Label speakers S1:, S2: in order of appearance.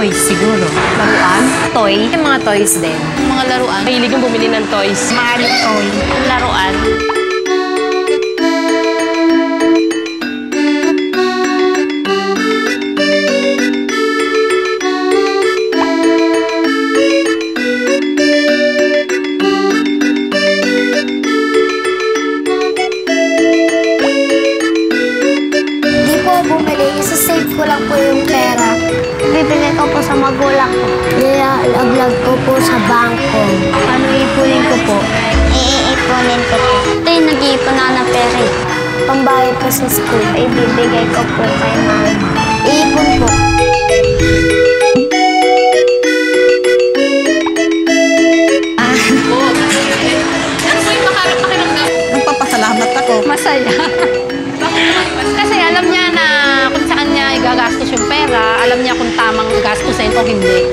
S1: toys siguro.
S2: Laruan?
S1: Toy? Yung mga toys din.
S2: Mga laruan. Mahilig yung bumili ng toys.
S1: Mga toy.
S2: Laruan.
S3: Di po bumili, isa-save ko lang po yung pera. Bibigay ko po sa magulang ko. Ilalaglag ko po sa bangko. Ano ipunin ko po? Iipunin ko po. Ito yung nag-iipon na ng pera. Pambayad ko sa school. Ibibigay ko po kay mama. Iipon po.
S2: Nagpapasalamat ako.
S1: Masaya.
S2: Kasi alam niya na kung saan niya igagastos yung pera, alam niya kung tamang gastusin o hindi.